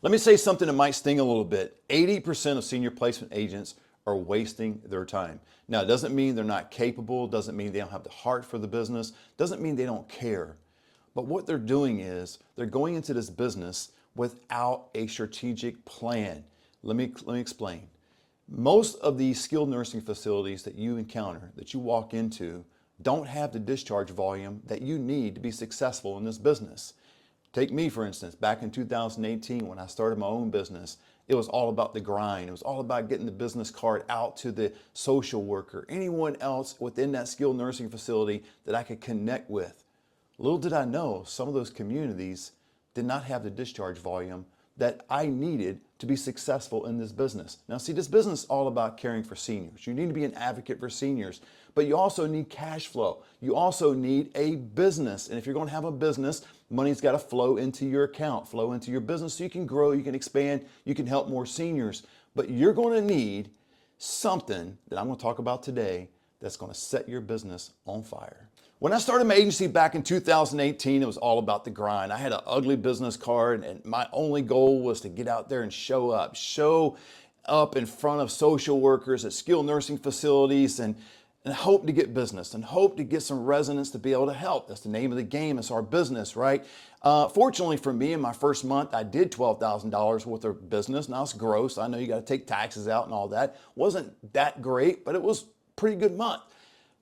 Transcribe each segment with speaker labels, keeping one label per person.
Speaker 1: Let me say something that might sting a little bit. 80% of senior placement agents are wasting their time. Now, it doesn't mean they're not capable, doesn't mean they don't have the heart for the business, doesn't mean they don't care. But what they're doing is they're going into this business without a strategic plan. Let me explain. Most of these skilled nursing facilities that you encounter, that you walk into, don't have the discharge volume that you need to be successful in this business. Take me, for instance, back in 2018 when I started my own business, it was all about the grind. It was all about getting the business card out to the social worker, anyone else within that skilled nursing facility that I could connect with. Little did I know, some of those communities did not have the discharge volume that I needed to be successful in this business. Now see, this business is all about caring for seniors. You need to be an advocate for seniors, but you also need cash flow. You also need a business. And if you're going to have a business, money's got to flow into your account, flow into your business so you can grow, you can expand, you can help more seniors. But you're going to need something that I'm going to talk about today that's going to set your business on fire. When I started my agency back in 2018, it was all about the grind. I had an ugly business card and my only goal was to get out there and show up in front of social workers at skilled nursing facilities and hope to get business and hope to get some residents to be able to help. That's the name of the game. It's our business, right? Fortunately for me, in my first month, I did $12,000 worth of business. Now it's gross. I know you got to take taxes out and all that. Wasn't that great, but it was a pretty good month.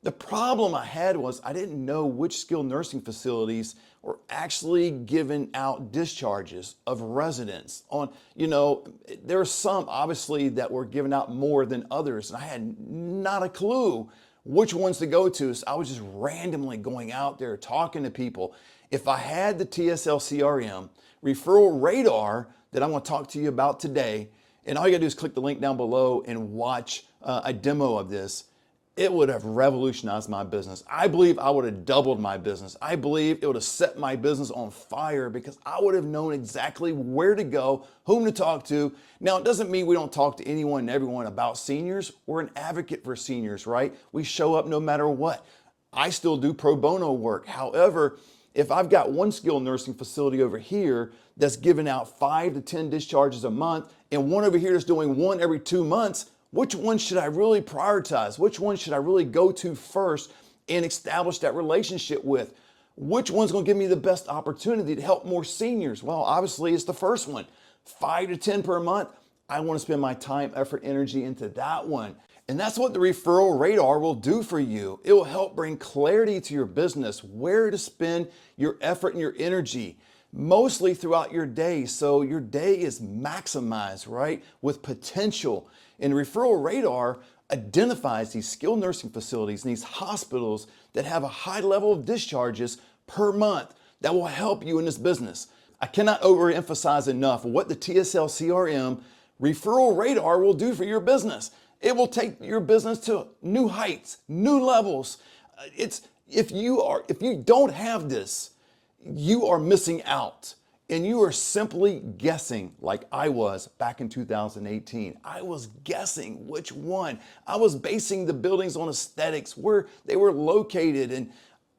Speaker 1: The problem I had was I didn't know which skilled nursing facilities were actually giving out discharges of residents on, there are some obviously that were giving out more than others. And I had not a clue which ones to go to. So I was just randomly going out there talking to people. If I had the TSL CRM referral radar that I'm going to talk to you about today, and all you gotta do is click the link down below and watch a demo of this, it would have revolutionized my business. I believe I would have doubled my business. I believe it would have set my business on fire because I would have known exactly where to go, whom to talk to. Now, it doesn't mean we don't talk to anyone and everyone about seniors. We're an advocate for seniors, right? We show up no matter what. I still do pro bono work. However, if I've got one skilled nursing facility over here that's giving out 5 to 10 discharges a month and one over here that's doing one every 2 months, which one should I really prioritize? Which one should I really go to first and establish that relationship with? Which one's going to give me the best opportunity to help more seniors? Well, obviously it's the first one. 5 to 10 per month. I want to spend my time, effort, energy into that one. And that's what the referral radar will do for you. It will help bring clarity to your business, where to spend your effort and your energy, mostly throughout your day. So your day is maximized, right? With potential. And referral radar identifies these skilled nursing facilities and these hospitals that have a high level of discharges per month that will help you in this business. I cannot overemphasize enough what the TSL CRM referral radar will do for your business. It will take your business to new heights, new levels. If you don't have this, you are missing out. And you are simply guessing like I was back in 2018. I was guessing which one. I was basing the buildings on aesthetics, where they were located. And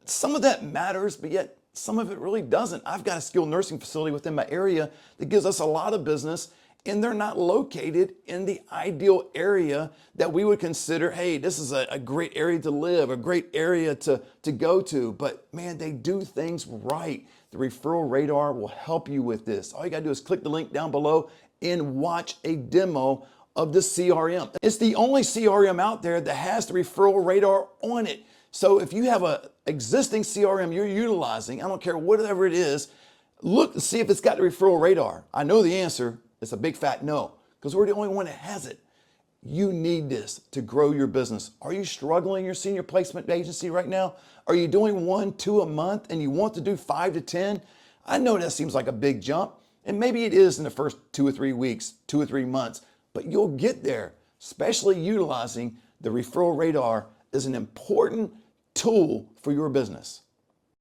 Speaker 1: some of that matters, but yet some of it really doesn't. I've got a skilled nursing facility within my area that gives us a lot of business, and they're not located in the ideal area that we would consider, hey, this is a great area to live, a great area to go to. But man, they do things right. The referral radar will help you with this. All you gotta do is click the link down below and watch a demo of the CRM. It's the only CRM out there that has the referral radar on it. So if you have an existing CRM you're utilizing, I don't care whatever it is, look to see if it's got the referral radar. I know the answer. It's a big fat no, because we're the only one that has it. You need this to grow your business. Are you struggling in your senior placement agency right now? Are you doing 1, 2 a month and you want to do 5 to 10? I know that seems like a big jump, and maybe it is in the first 2 or 3 weeks, 2 or 3 months, but you'll get there, especially utilizing the referral radar as an important tool for your business.